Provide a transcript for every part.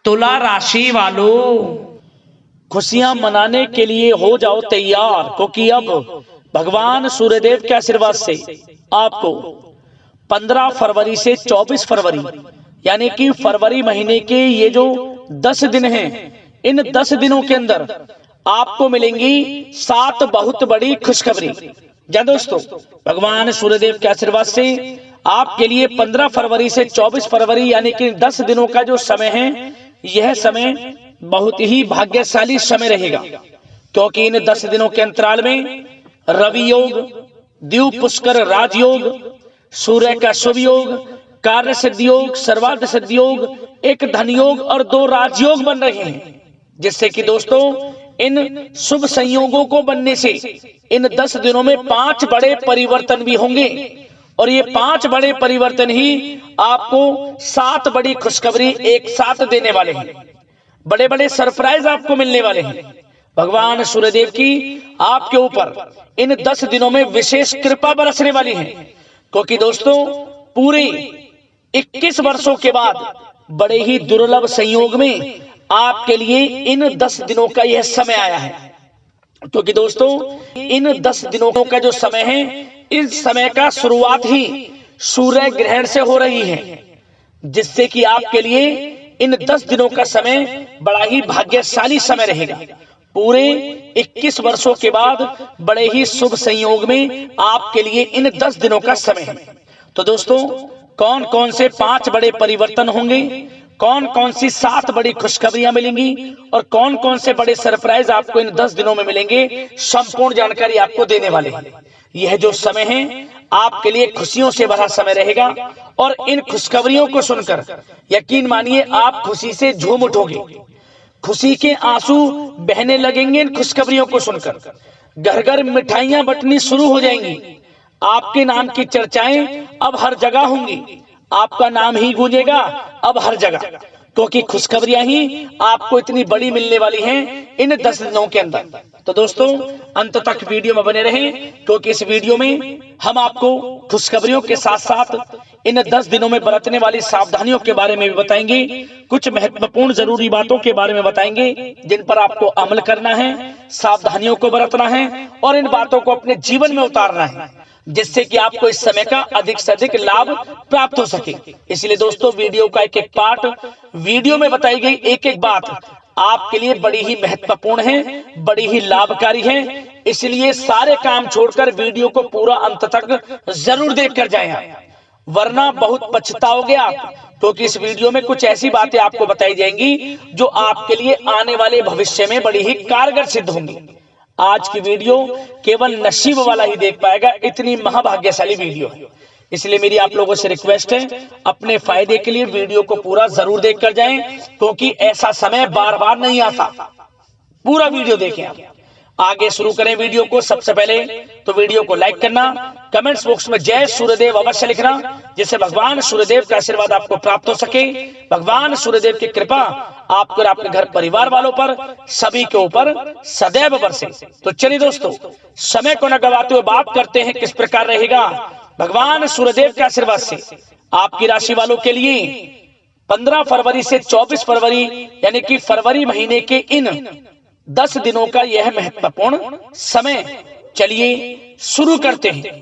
तुला राशि वालों, खुशियां मनाने के लिए हो जाओ तैयार, क्योंकि अब भगवान सूर्यदेव के आशीर्वाद से आपको 15 फरवरी से 24 फरवरी यानी कि फरवरी महीने के ये जो 10 दिन हैं, इन 10 दिनों के अंदर आपको मिलेंगी 7 बहुत बड़ी खुशखबरी। जी दोस्तों, भगवान सूर्यदेव के आशीर्वाद से आपके लिए 15 फरवरी से 24 फरवरी यानी कि 10 दिनों का जो समय है, यह समय बहुत ही भाग्यशाली समय रहेगा, क्योंकि इन 10 दिनों के अंतराल में रवि योग, द्वीप पुष्कर राजयोग, सूर्य का शुभ योग, कार्य सिद्धि योग, सर्वार्थ सिद्धि योग, एक धन योग और 2 राजयोग बन रहे हैं, जिससे कि दोस्तों इन शुभ संयोगों को बनने से इन 10 दिनों में 5 बड़े परिवर्तन भी होंगे, और ये 5 बड़े परिवर्तन ही आपको 7 बड़ी खुशखबरी एक साथ देने वाले हैं। बड़े बड़े सरप्राइज आपको मिलने वाले हैं। भगवान सूर्यदेव की आपके ऊपर इन 10 दिनों में विशेष कृपा बरसने वाली है, क्योंकि दोस्तों पूरे 21 वर्षों के बाद बड़े ही दुर्लभ संयोग में आपके लिए इन 10 दिनों का यह समय आया है। क्योंकि दोस्तों इन 10 दिनों का जो समय है, इस समय का शुरुआत ही सूर्य ग्रहण से हो रही है, जिससे कि आपके लिए इन 10 दिनों का समय बड़ा ही भाग्यशाली समय रहेगा। पूरे 21 वर्षों के बाद बड़े ही शुभ संयोग में आपके लिए इन 10 दिनों का समय है। तो दोस्तों कौन कौन से 5 बड़े परिवर्तन होंगे, कौन कौन सी 7 बड़ी खुशखबरियां मिलेंगी और कौन कौन से बड़े सरप्राइज आपको इन 10 दिनों में मिलेंगे, संपूर्ण जानकारी आपको देने वाले हैं। यह जो समय है आपके लिए खुशियों से भरा समय रहेगा, और इन खुशखबरियों को सुनकर यकीन मानिए आप खुशी से झूम उठोगे, खुशी के आंसू बहने लगेंगे। इन खुशखबरियों को सुनकर घर घर मिठाइयां बंटनी शुरू हो जाएंगी, आपके नाम की चर्चाएं अब हर जगह होंगी, आपका नाम ही गूंजेगा अब हर जगह, क्योंकि खुशखबरियां ही आपको इतनी बड़ी मिलने वाली हैं इन 10 दिनों के अंदर। तो दोस्तों अंत तक वीडियो में बने रहें, क्योंकि इस वीडियो में हम आपको खुशखबरियों के साथ साथ इन 10 दिनों में बरतने वाली सावधानियों के बारे में भी बताएंगे, कुछ महत्वपूर्ण जरूरी बातों के बारे में बताएंगे जिन पर आपको अमल करना है, सावधानियों को बरतना है और इन बातों को अपने जीवन में उतारना है, जिससे कि आपको इस समय का अधिक से अधिक लाभ प्राप्त हो सके। इसलिए दोस्तों वीडियो का एक एक पार्ट, वीडियो में बताई गई एक एक बात आपके लिए बड़ी ही महत्वपूर्ण है, बड़ी ही लाभकारी है। इसलिए सारे काम छोड़कर वीडियो को पूरा अंत तक जरूर देखकर जाएं, वरना बहुत पछताओगे आप, क्योंकि इस वीडियो में कुछ ऐसी बातें आपको बताई जाएंगी जो आपके लिए आने वाले भविष्य में बड़ी ही कारगर सिद्ध होंगी। आज की वीडियो केवल नसीब वाला ही देख पाएगा, इतनी महाभाग्यशाली वीडियो है। इसलिए मेरी आप लोगों से रिक्वेस्ट है, अपने फायदे के लिए वीडियो को पूरा जरूर देखकर जाएं, क्योंकि ऐसा समय बार बार नहीं आता। पूरा वीडियो देखें आप। आगे शुरू करें वीडियो को। सबसे पहले तो वीडियो को लाइक करना, कमेंट्स बॉक्स में जय सूर्यदेव अवश्य लिखना, जिससे भगवान सूर्यदेव का आशीर्वाद आपको प्राप्त हो सके, भगवान सूर्यदेव की कृपा आपको और आपके घर परिवार वालों पर सभी के ऊपर सदैव बरसे। तो चलिए दोस्तों समय को न गवाते हुए बात करते हैं किस प्रकार रहेगा भगवान सूर्यदेव के आशीर्वाद से आपकी राशि वालों के लिए 15 फरवरी से 24 फरवरी यानी कि फरवरी महीने के इन 10 दिनों का यह महत्वपूर्ण समय। चलिए शुरू करते हैं।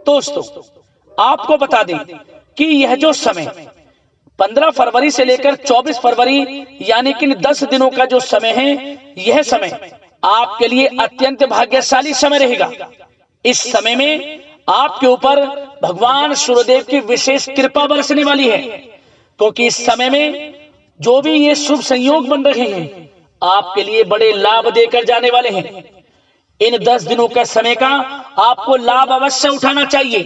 दोस्तों आपको बता दें कि यह जो समय 15 फरवरी से लेकर 24 फरवरी यानी कि 10 दिनों का जो समय है, यह समय आपके लिए अत्यंत भाग्यशाली समय रहेगा। इस समय में आपके ऊपर भगवान सूर्यदेव की विशेष कृपा बरसने वाली है, क्योंकि इस समय में जो भी ये शुभ संयोग बन रहे हैं आपके लिए बड़े लाभ देकर जाने वाले हैं। इन 10 दिनों का समय का आपको लाभ अवश्य उठाना चाहिए,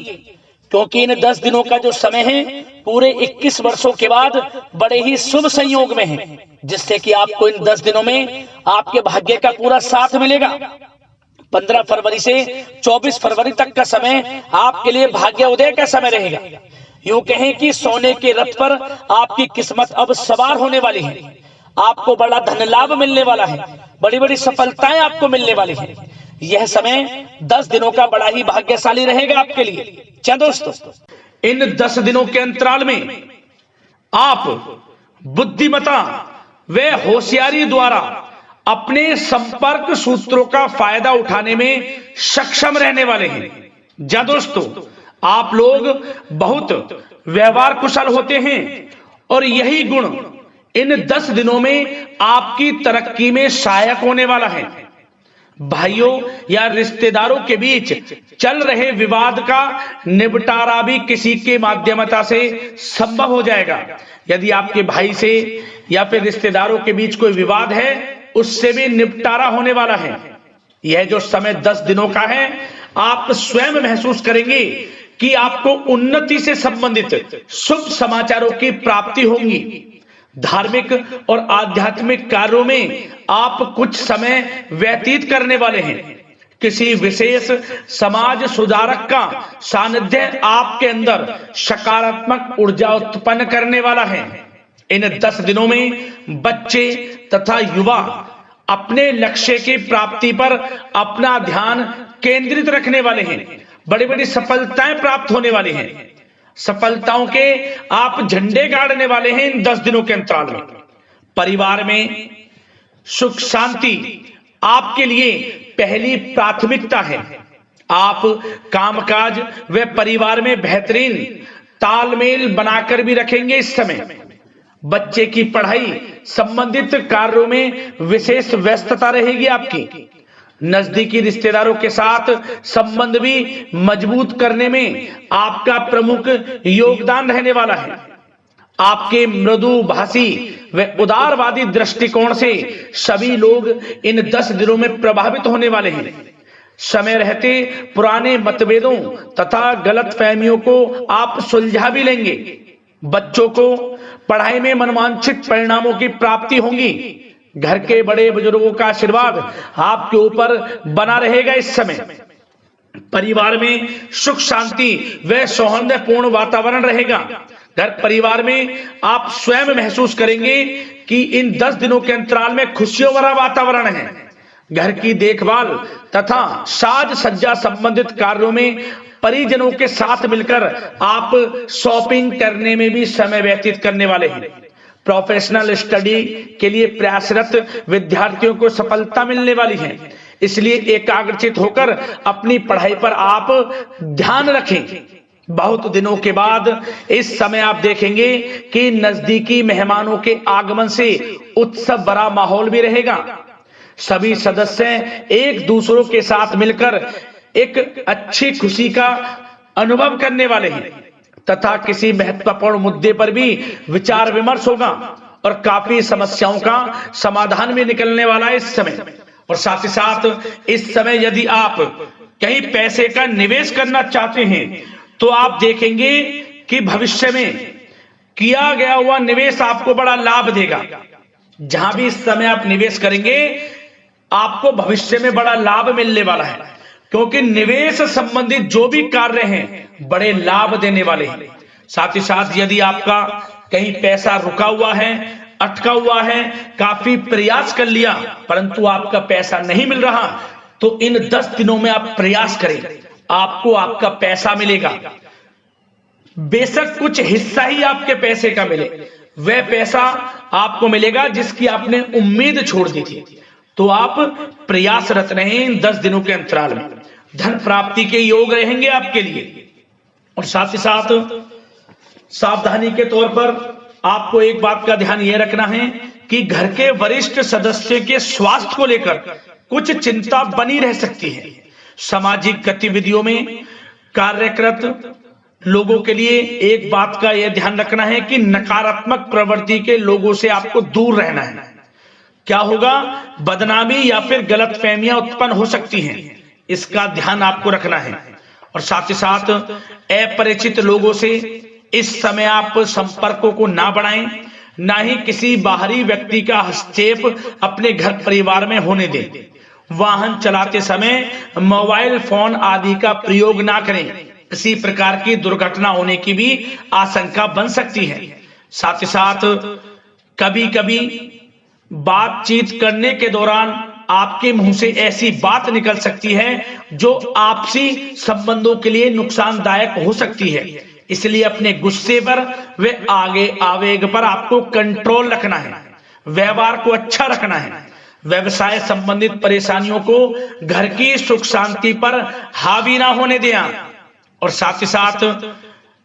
क्योंकि इन 10 दिनों का जो समय है पूरे 21 वर्षों के बाद बड़े ही शुभ संयोग में है, जिससे कि आपको इन 10 दिनों में आपके भाग्य का पूरा साथ मिलेगा। 15 फरवरी से 24 फरवरी तक का समय आपके लिए भाग्य उदय का समय रहेगा। यूं कहें कि सोने के रथ पर आपकी किस्मत अब सवार होने वाली है, आपको बड़ा धन लाभ मिलने वाला है, बड़ी बड़ी सफलताएं आपको मिलने वाली है। यह समय 10 दिनों का बड़ा ही भाग्यशाली रहेगा आपके लिए। क्या दोस्तों इन 10 दिनों के अंतराल में आप बुद्धिमता, वे होशियारी द्वारा अपने संपर्क सूत्रों का फायदा उठाने में सक्षम रहने वाले हैं। जा दोस्तों, आप लोग बहुत व्यवहार कुशल होते हैं और यही गुण इन 10 दिनों में आपकी तरक्की में सहायक होने वाला है। भाइयों या रिश्तेदारों के बीच चल रहे विवाद का निपटारा भी किसी के माध्यमता से संभव हो जाएगा। यदि आपके भाई से या फिर रिश्तेदारों के बीच कोई विवाद है, उससे भी निपटारा होने वाला है। यह जो समय 10 दिनों का है, आप स्वयं महसूस करेंगे कि आपको उन्नति से संबंधित शुभ समाचारों की प्राप्ति होगी। धार्मिक और आध्यात्मिक कार्यों में आप कुछ समय व्यतीत करने वाले हैं। किसी विशेष समाज सुधारक का सानिध्य आपके अंदर सकारात्मक ऊर्जा उत्पन्न करने वाला है। इन 10 दिनों में बच्चे तथा युवा अपने लक्ष्य की प्राप्ति पर अपना ध्यान केंद्रित रखने वाले हैं। बड़ी बड़ी सफलताएं प्राप्त होने वाली हैं। सफलताओं के आप झंडे गाड़ने वाले हैं इन 10 दिनों के अंतराल में। परिवार में सुख शांति आपके लिए पहली प्राथमिकता है। आप कामकाज व परिवार में बेहतरीन तालमेल बनाकर भी रखेंगे। इस समय बच्चे की पढ़ाई संबंधित कार्यों में विशेष व्यस्तता रहेगी आपकी। नजदीकी रिश्तेदारों के साथ संबंध भी मजबूत करने में आपका प्रमुख योगदान रहने वाला है। आपके मृदु भाषी व उदारवादी दृष्टिकोण से सभी लोग इन 10 दिनों में प्रभावित होने वाले हैं। समय रहते पुराने मतभेदों तथा गलतफहमियों को आप सुलझा भी लेंगे। बच्चों को पढ़ाई में मनवांछित परिणामों की प्राप्ति होगी। घर के बड़े बुजुर्गों का आशीर्वाद आपके ऊपर बना रहेगा। इस समय परिवार में सुख शांति व सौहार्दपूर्ण वातावरण रहेगा। घर परिवार में आप स्वयं महसूस करेंगे कि इन 10 दिनों के अंतराल में खुशियों भरा वातावरण है। घर की देखभाल तथा साज सज्जा संबंधित कार्यों में परिजनों के साथ मिलकर आप शॉपिंग करने में भी समय व्यतीत करने वाले हैं। प्रोफेशनल स्टडी के लिए प्रयासरत विद्यार्थियों को सफलता मिलने वाली है। इसलिए एकाग्रचित होकर अपनी पढ़ाई पर आप ध्यान रखें। बहुत दिनों के बाद इस समय आप देखेंगे कि नजदीकी मेहमानों के आगमन से उत्सव भरा माहौल भी रहेगा। सभी सदस्य एक दूसरों के साथ मिलकर एक अच्छी खुशी का अनुभव करने वाले हैं तथा किसी महत्वपूर्ण मुद्दे पर भी विचार विमर्श होगा और काफी समस्याओं का समाधान भी निकलने वाला है इस समय। और साथ ही साथ इस समय यदि आप कहीं पैसे का निवेश करना चाहते हैं तो आप देखेंगे कि भविष्य में किया गया हुआ निवेश आपको बड़ा लाभ देगा। जहां भी इस समय आप निवेश करेंगे आपको भविष्य में बड़ा लाभ मिलने वाला है, क्योंकि निवेश संबंधित जो भी कार्य हैं बड़े लाभ देने वाले हैं। साथ ही साथ यदि आपका कहीं पैसा रुका हुआ है, अटका हुआ है, काफी प्रयास कर लिया परंतु आपका पैसा नहीं मिल रहा, तो इन 10 दिनों में आप प्रयास करें, आपको आपका पैसा मिलेगा। बेशक कुछ हिस्सा ही आपके पैसे का मिले, वह पैसा आपको मिलेगा जिसकी आपने उम्मीद छोड़ दी थी। तो आप प्रयासरत रहें इन 10 दिनों के अंतराल में। धन प्राप्ति के योग रहेंगे आपके लिए। और साथ ही साथ सावधानी के तौर पर आपको एक बात का ध्यान यह रखना है कि घर के वरिष्ठ सदस्य के स्वास्थ्य को लेकर कुछ चिंता बनी रह सकती है। सामाजिक गतिविधियों में कार्यरत लोगों के लिए एक बात का यह ध्यान रखना है कि नकारात्मक प्रवृत्ति के लोगों से आपको दूर रहना है। क्या होगा, बदनामी या फिर गलतफहमियां उत्पन्न हो सकती हैं, इसका ध्यान आपको रखना है। और साथ ही साथ अपरिचित लोगों से इस समय आप संपर्कों को ना बढ़ाएं, ना ही किसी बाहरी व्यक्ति का हस्तक्षेप अपने घर परिवार में होने दें। वाहन चलाते समय मोबाइल फोन आदि का प्रयोग ना करें, किसी प्रकार की दुर्घटना होने की भी आशंका बन सकती है। साथ ही साथ कभी कभी बातचीत करने के दौरान आपके मुंह से ऐसी बात निकल सकती है जो आपसी संबंधों के लिए नुकसानदायक हो सकती है। इसलिए अपने गुस्से पर व आगे आवेग पर आपको कंट्रोल रखना है। व्यवहार को अच्छा रखना है। व्यवसाय संबंधित परेशानियों को घर की सुख शांति पर हावी ना होने दें। और साथ ही साथ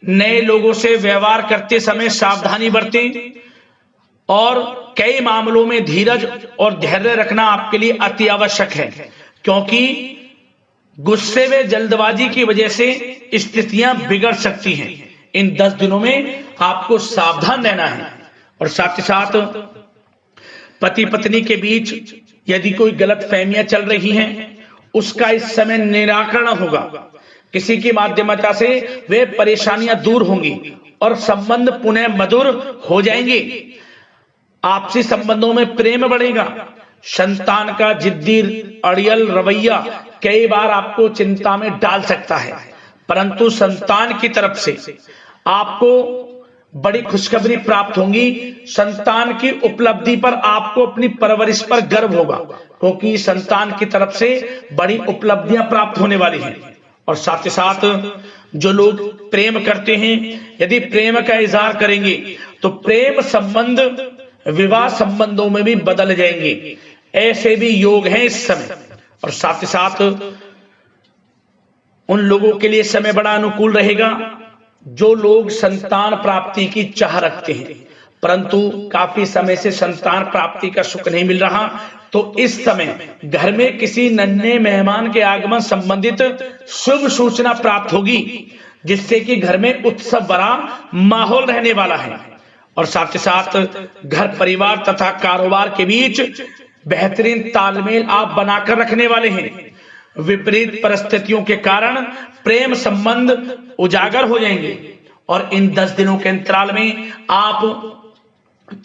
नए लोगों से व्यवहार करते समय सावधानी बरतें और कई मामलों में धीरज और धैर्य रखना आपके लिए अति आवश्यक है, क्योंकि गुस्से में जल्दबाजी की वजह से स्थितियां बिगड़ सकती हैं। इन 10 दिनों में आपको सावधान रहना है। और साथ ही साथ पति पत्नी के बीच यदि कोई गलत फहमियां चल रही हैं, उसका इस समय निराकरण होगा। किसी की माध्यमता से वे परेशानियां दूर होंगी और संबंध पुनः मधुर हो जाएंगे। आपसी संबंधों में प्रेम बढ़ेगा। संतान का जिद्दी अड़ियल रवैया कई बार आपको चिंता में डाल सकता है, परंतु संतान की तरफ से आपको बड़ी खुशखबरी प्राप्त होगी। संतान की उपलब्धि पर आपको अपनी परवरिश पर गर्व होगा, क्योंकि संतान की तरफ से बड़ी उपलब्धियां प्राप्त होने वाली हैं। और साथ ही साथ जो लोग प्रेम करते हैं, यदि प्रेम का इजहार करेंगे तो प्रेम संबंध विवाह संबंधों में भी बदल जाएंगे। ऐसे भी योग हैं इस समय। और साथ ही साथ उन लोगों के लिए समय बड़ा अनुकूल रहेगा जो लोग संतान प्राप्ति की चाह रखते हैं, परंतु काफी समय से संतान प्राप्ति का सुख नहीं मिल रहा, तो इस समय घर में किसी नन्हे मेहमान के आगमन संबंधित शुभ सूचना प्राप्त होगी, जिससे कि घर में उत्सव भरा माहौल रहने वाला है। और साथ ही साथ घर परिवार तथा कारोबार के बीच बेहतरीन तालमेल आप बनाकर रखने वाले हैं। विपरीत परिस्थितियों के कारण प्रेम संबंध उजागर हो जाएंगे। और इन 10 दिनों के अंतराल में आप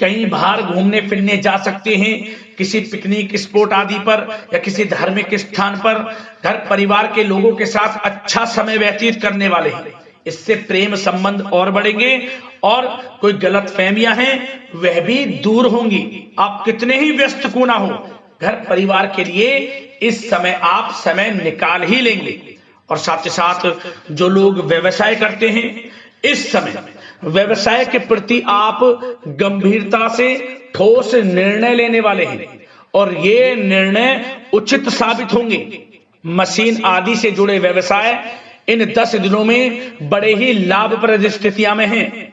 कहीं बाहर घूमने फिरने जा सकते हैं, किसी पिकनिक स्पॉट आदि पर या किसी धार्मिक स्थान पर घर परिवार के लोगों के साथ अच्छा समय व्यतीत करने वाले हैं। इससे प्रेम संबंध और बढ़ेंगे और कोई गलत फहमियां हैं वह भी दूर होंगी। आप कितने ही व्यस्त क्यों ना हो, घर परिवार के लिए इस समय आप समय निकाल ही लेंगे। और साथ ही साथ जो लोग व्यवसाय करते हैं, इस समय व्यवसाय के प्रति आप गंभीरता से ठोस निर्णय लेने वाले हैं और ये निर्णय उचित साबित होंगे। मशीन आदि से जुड़े व्यवसाय इन 10 दिनों में बड़े ही लाभप्रद स्थितियां में हैं।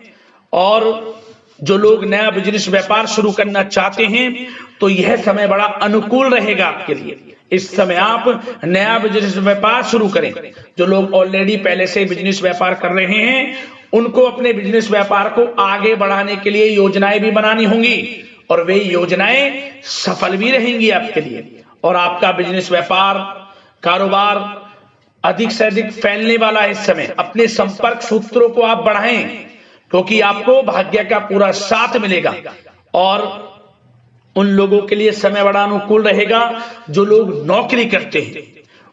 और जो लोग नया बिजनेस व्यापार शुरू करना चाहते हैं तो यह समय बड़ा अनुकूल रहेगा आपके लिए। इस समय आप नया बिजनेस व्यापार शुरू करें। जो लोग ऑलरेडी पहले से बिजनेस व्यापार कर रहे हैं उनको अपने बिजनेस व्यापार को आगे बढ़ाने के लिए योजनाएं भी बनानी होंगी और वे योजनाएं सफल भी रहेंगी आपके लिए। और आपका बिजनेस व्यापार कारोबार अधिक से अधिक फैलने वाला है। इस समय अपने संपर्क सूत्रों को आप बढ़ाएं, क्योंकि आपको भाग्य का पूरा साथ मिलेगा। और उन लोगों के लिए समय बड़ा अनुकूल रहेगा जो लोग नौकरी करते हैं,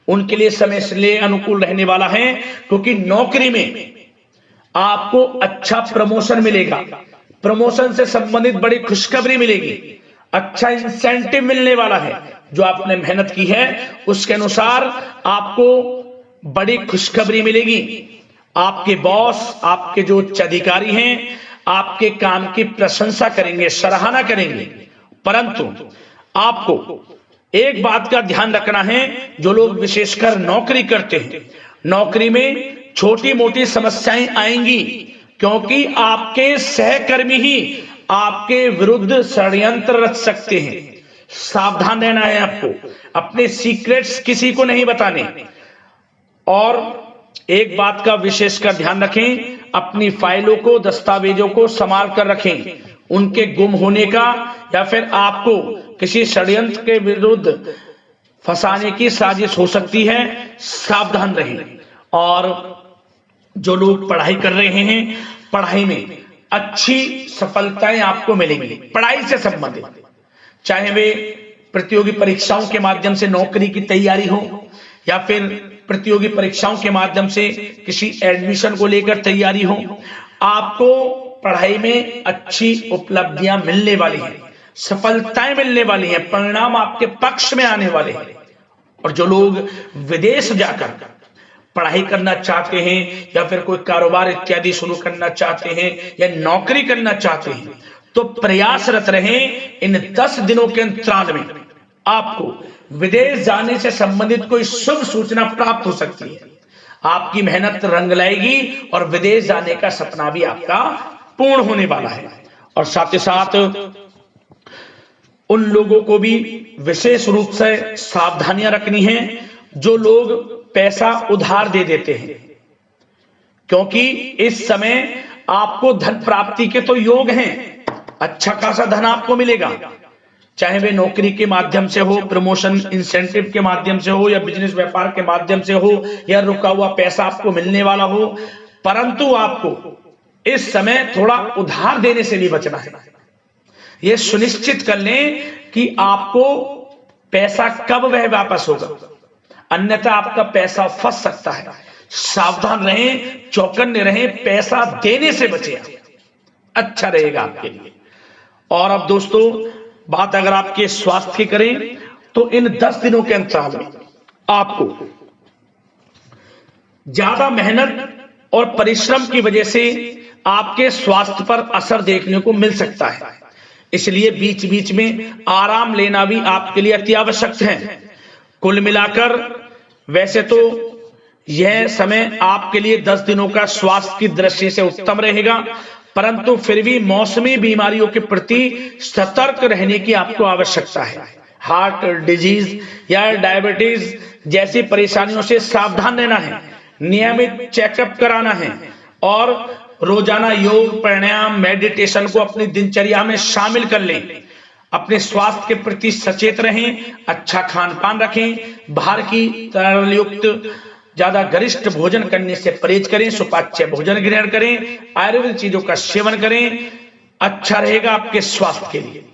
उनके लिए समय इसलिए अनुकूल रहने वाला है क्योंकि नौकरी में आपको अच्छा प्रमोशन मिलेगा। प्रमोशन से संबंधित बड़ी खुशखबरी मिलेगी, अच्छा इंसेंटिव मिलने वाला है। जो आपने मेहनत की है उसके अनुसार आपको बड़ी खुशखबरी मिलेगी। आपके बॉस, आपके जो उच्च अधिकारी हैं, आपके काम की प्रशंसा करेंगे, सराहना करेंगे। परंतु आपको एक बात का ध्यान रखना है, जो लोग विशेषकर नौकरी करते हैं, नौकरी में छोटी मोटी समस्याएं आएंगी, क्योंकि आपके सहकर्मी ही आपके विरुद्ध षड्यंत्र रच सकते हैं। सावधान रहना है आपको, अपने सीक्रेट्स किसी को नहीं बताने। और एक बात का विशेषकर ध्यान रखें, अपनी फाइलों को, दस्तावेजों को संभाल कर रखें। उनके गुम होने का या फिर आपको किसी षड्यंत्र के विरुद्ध फंसाने की साजिश हो सकती है, सावधान रहें। और जो लोग पढ़ाई कर रहे हैं, पढ़ाई में अच्छी सफलताएं आपको मिलेंगी। पढ़ाई से संबंधित, चाहे वे प्रतियोगी परीक्षाओं के माध्यम से नौकरी की तैयारी हो या फिर प्रतियोगी परीक्षाओं के माध्यम से किसी एडमिशन को लेकर तैयारी हो, आपको पढ़ाई में अच्छी उपलब्धियां मिलने वाली हैं, सफलताएं मिलने वाली हैं, परिणाम आपके पक्ष में आने वाले हैं। और जो लोग विदेश जाकर पढ़ाई करना चाहते हैं या फिर कोई कारोबार इत्यादि शुरू करना चाहते हैं या नौकरी करना चाहते हैं, तो प्रयासरत रहें इन 10 दिनों के अंतराल में आपको विदेश जाने से संबंधित कोई शुभ सूचना प्राप्त हो सकती है। आपकी मेहनत रंग लाएगी और विदेश जाने का सपना भी आपका पूर्ण होने वाला है। और साथ ही साथ उन लोगों को भी विशेष रूप से सावधानियां रखनी है जो लोग पैसा उधार दे देते हैं, क्योंकि इस समय आपको धन प्राप्ति के तो योग हैं, अच्छा खासा धन आपको मिलेगा, चाहे वे नौकरी के माध्यम से हो, प्रमोशन इंसेंटिव के माध्यम से हो, या बिजनेस व्यापार के माध्यम से हो, या रुका हुआ पैसा आपको मिलने वाला हो। परंतु आपको इस समय थोड़ा उधार देने से भी बचना है। यह सुनिश्चित कर लें कि आपको पैसा कब वह वापस होगा, अन्यथा आपका पैसा फंस सकता है। सावधान रहें, चौकन्ने रहें, पैसा देने से बचें, अच्छा रहेगा आपके लिए। और अब दोस्तों बात अगर आपके स्वास्थ्य की करें तो इन 10 दिनों के अंतराल में आपको ज्यादा मेहनत और परिश्रम की वजह से आपके स्वास्थ्य पर असर देखने को मिल सकता है, इसलिए बीच बीच में आराम लेना भी आपके लिए अति आवश्यक है। कुल मिलाकर वैसे तो यह समय आपके लिए 10 दिनों का स्वास्थ्य की दृष्टि से उत्तम रहेगा, परंतु फिर भी मौसमी बीमारियों के प्रति सतर्क रहने की आपको आवश्यकता है। हार्ट डिजीज या डायबिटीज जैसी परेशानियों से सावधान रहना है, नियमित चेकअप कराना है और रोजाना योग, प्राणायाम, मेडिटेशन को अपनी दिनचर्या में शामिल कर लें। अपने स्वास्थ्य के प्रति सचेत रहें, अच्छा खान पान रखें, बाहर की तरल युक्त ज्यादा गरिष्ठ भोजन करने से परहेज करें, सुपाच्य भोजन ग्रहण करें, आयुर्वेदिक चीजों का सेवन करें, अच्छा रहेगा आपके स्वास्थ्य के लिए।